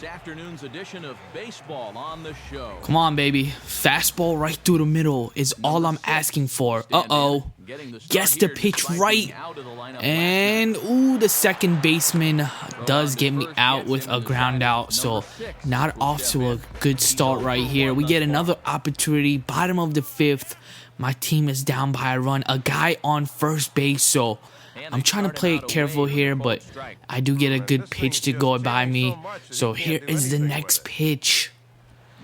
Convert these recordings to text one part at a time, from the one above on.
this afternoon's edition of baseball on the show. Come on, baby. Fastball right through the middle is all I'm asking for. Uh-oh. Guess the pitch right. And, ooh, the second baseman does get me out with a ground out. So, not off to a good start right here. We get another opportunity. Bottom of the fifth. My team is down by a run. A guy on first base, so I'm trying to play it careful here, but I do get a good pitch to go by me. So here is the next pitch.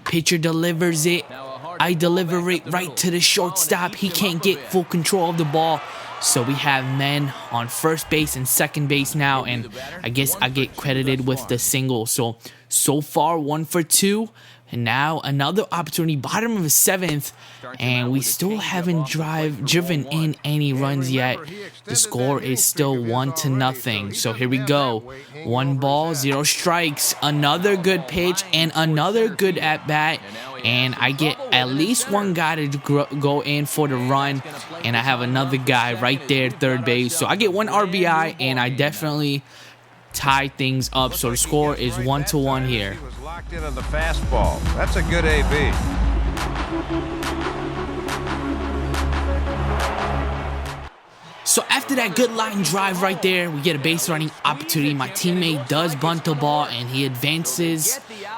Pitcher delivers it. I deliver it right to the shortstop. He can't get full control of the ball. So we have men on first base and second base now, and I guess I get credited with the single. So far 1 for 2. And now another opportunity, bottom of the seventh, and we still haven't driven in any runs yet. The score is still 1-0. So here we go. 1 ball, 0 strikes. Another good pitch and another good at bat. And I get at least one guy to go in for the run, and I have another guy right there, third base. So I get 1 RBI, and I definitely tie things up. So the score is 1-1 here. Locked in on the fastball. That's a good AB. So after that good line drive right there, we get a base running opportunity. My teammate does bunt the ball, and he advances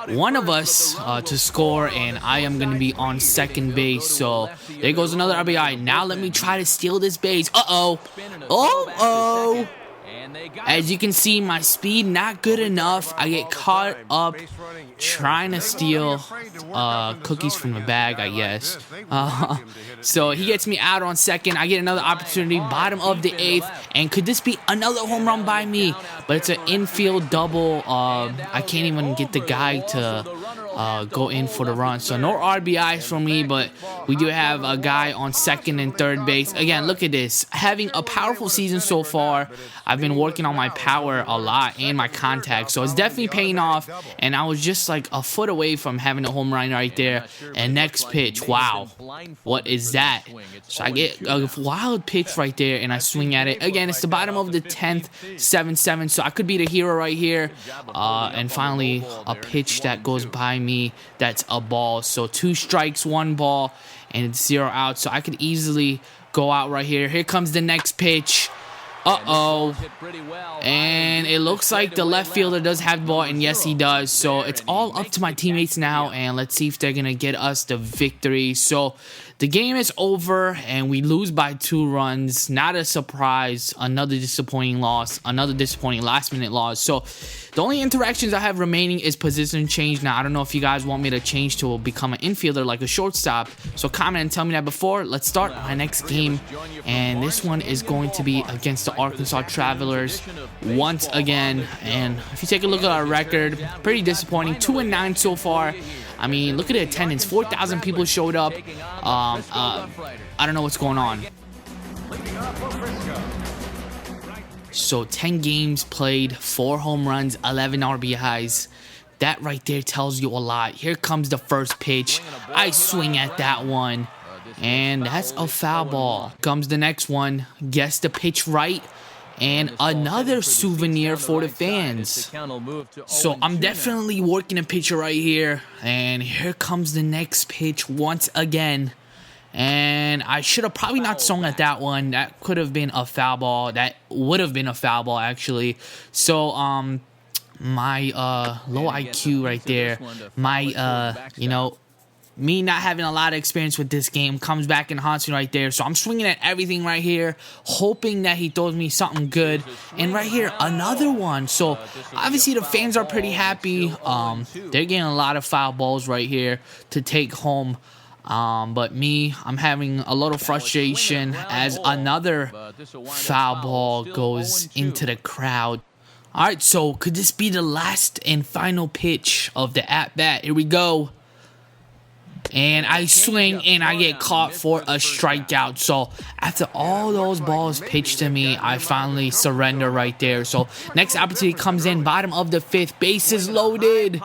one of us to score, and I am going to be on second base. So there goes another RBI. Now let me try to steal this base. Uh-oh. Uh-oh. As you can see, my speed not good enough. I get caught up trying to steal cookies from the bag, I guess. So he gets me out on second. I get another opportunity, bottom of the eighth. And could this be another home run by me? But it's an infield double. I can't even get the guy to go in for the run. So no RBIs for me, but we do have a guy on second and third base. Again, look at this. Having a powerful season so far. I've been working on my power a lot and my contact, so it's definitely paying off. And I was just like a foot away from having a home run right there. And next pitch, wow, what is that? So I get a wild pitch right there, and I swing at it. Again, it's the bottom of the 10th, 7-7, so I could be the hero right here. And finally, a pitch that goes by me, that's a ball. So 2 strikes, 1 ball, and it's 0 out. So I could easily go out right here. Here comes the next pitch. Uh-oh. And it looks like the left fielder does have the ball, and yes, he does. So it's all up to my teammates now, and let's see if they're going to get us the victory. So the game is over, and we lose by 2 runs. Not a surprise. Another disappointing loss. Another disappointing last-minute loss. So the only interactions I have remaining is position change. Now, I don't know if you guys want me to change to become an infielder like a shortstop. So comment and tell me that before. Let's start my next game. And this one is going to be against the Arkansas Travelers once again. And if you take a look at our record, pretty disappointing. 2-9 so far. I mean, look at the attendance. 4,000 people showed up. I don't know what's going on. So 10 games played, 4 home runs, 11 RBIs. That right there tells you a lot. Here comes the first pitch. I swing at that one, and that's a foul ball. Comes the next one. Guess the pitch right. And another souvenir for the fans. So I'm definitely working a pitcher right here. And here comes the next pitch once again. And I should have probably not swung at that one. That could have been a foul ball. That would have been a foul ball, actually. So, my low IQ right there. My, me not having a lot of experience with this game comes back and haunts me right there. So I'm swinging at everything right here, hoping that he throws me something good. And right here, another one. So obviously the fans are pretty happy. They're getting a lot of foul balls right here to take home. But me, I'm having a lot of frustration as another foul ball goes into the crowd. All right, so could this be the last and final pitch of the at-bat? Here we go. And I swing, and I get caught for a strikeout. So after all those balls pitched to me, I finally surrender right there. So next opportunity comes in, bottom of the 5th, bases loaded.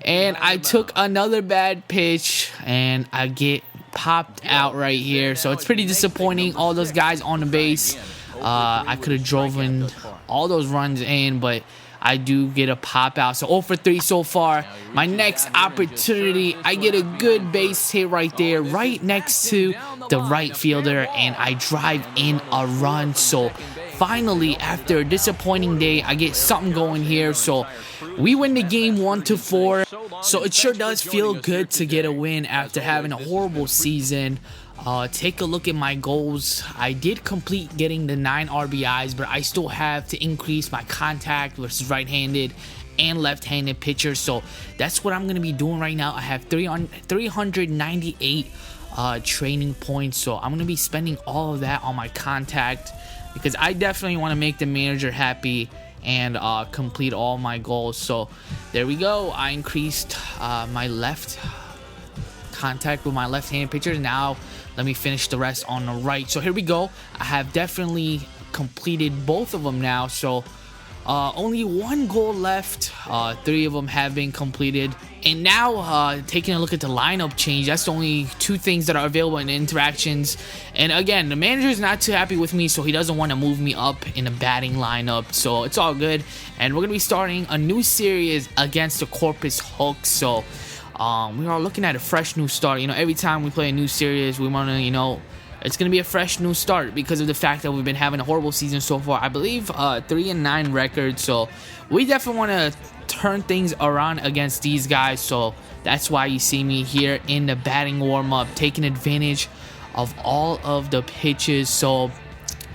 And I took another bad pitch, and I get popped out right here. So it's pretty disappointing, all those guys on the base. I could have driven all those runs in, but I do get a pop out. So 0 for 3 so far. My next opportunity, I get a good base hit right there, right next to the right fielder, and I drive in a run. So finally, after a disappointing day, I get something going here. So we win the game 1-4. So it sure does feel good to get a win after having a horrible season. Take a look at my goals. I did complete getting the 9 RBIs, but I still have to increase my contact versus right-handed and left-handed pitchers. So that's what I'm going to be doing right now. I have 398 training points. So I'm going to be spending all of that on my contact because I definitely want to make the manager happy and complete all my goals. So there we go. I increased my left contact with my left-handed pitcher. Now let me finish the rest on the right. So here we go. I have definitely completed both of them now. So only 1 goal left. 3 of them have been completed. And now taking a look at the lineup change, that's the only 2 things that are available in interactions. And again, the manager is not too happy with me, so he doesn't want to move me up in the batting lineup. So it's all good. And we're going to be starting a new series against the Corpus Hulk. So we are looking at a fresh new start. You know, every time we play a new series, we want to, you know, it's going to be a fresh new start because of the fact that we've been having a horrible season so far. I believe 3-9 record. So we definitely want to turn things around against these guys. So that's why you see me here in the batting warm-up, taking advantage of all of the pitches. So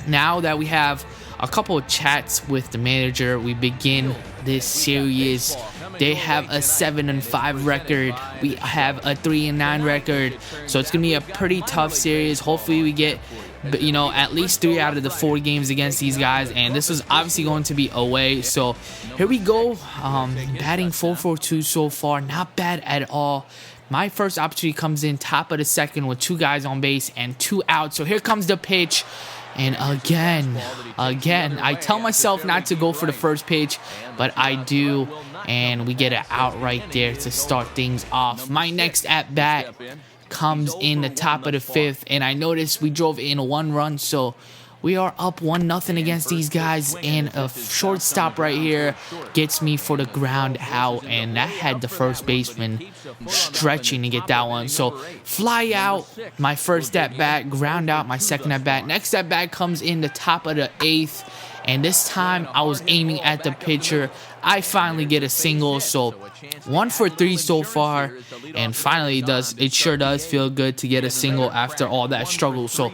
now that we have a couple of chats with the manager, we begin this series. They have a 7-5 record. We have a 3-9 record. So it's gonna be a pretty tough series. Hopefully we get, you know, at least 3 out of the 4 games against these guys. And this is obviously going to be away. So here we go. Batting 4 for 2 so far. Not bad at all. My first opportunity comes in top of the second with 2 guys on base and 2 outs. So here comes the pitch. And again, I tell myself not to go for the first pitch, but I do. And we get it out right there to start things off. My next at-bat comes in the top of the 5th. And I noticed we drove in 1 run. So we are up 1-0 against these guys. And a shortstop right here gets me for the ground out. And that had the first baseman stretching to get that one. So fly out my first at-bat, ground out my second at-bat. Next at-bat comes in the top of the 8th. And this time I was aiming at the pitcher. I finally get a single. So 1 for 3 so far. And finally it sure does feel good to get a single after all that struggle. So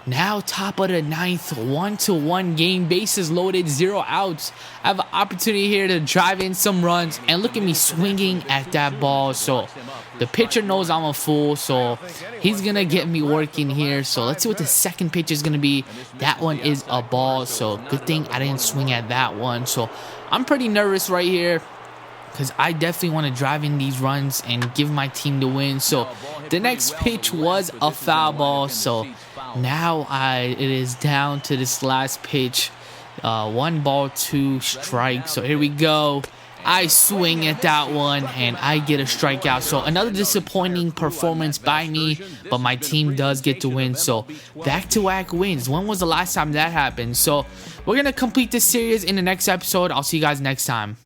now top of the 9th, 1-1 game, bases loaded, 0 outs. I have an opportunity here to drive in some runs, and look at me swinging at that ball. So the pitcher knows I'm a fool, so he's gonna get me working here. So let's see what the second pitch is gonna be. That one is a ball, so good thing I didn't swing at that one. So I'm pretty nervous right here because I definitely want to drive in these runs and give my team the win. So the next pitch was a foul ball. So now it is down to this last pitch. 1 ball, 2 strikes. So here we go. I swing at that one and I get a strikeout. So another disappointing performance by me, but my team does get to win. So back-to-back wins. When was the last time that happened? So we're going to complete this series in the next episode. I'll see you guys next time.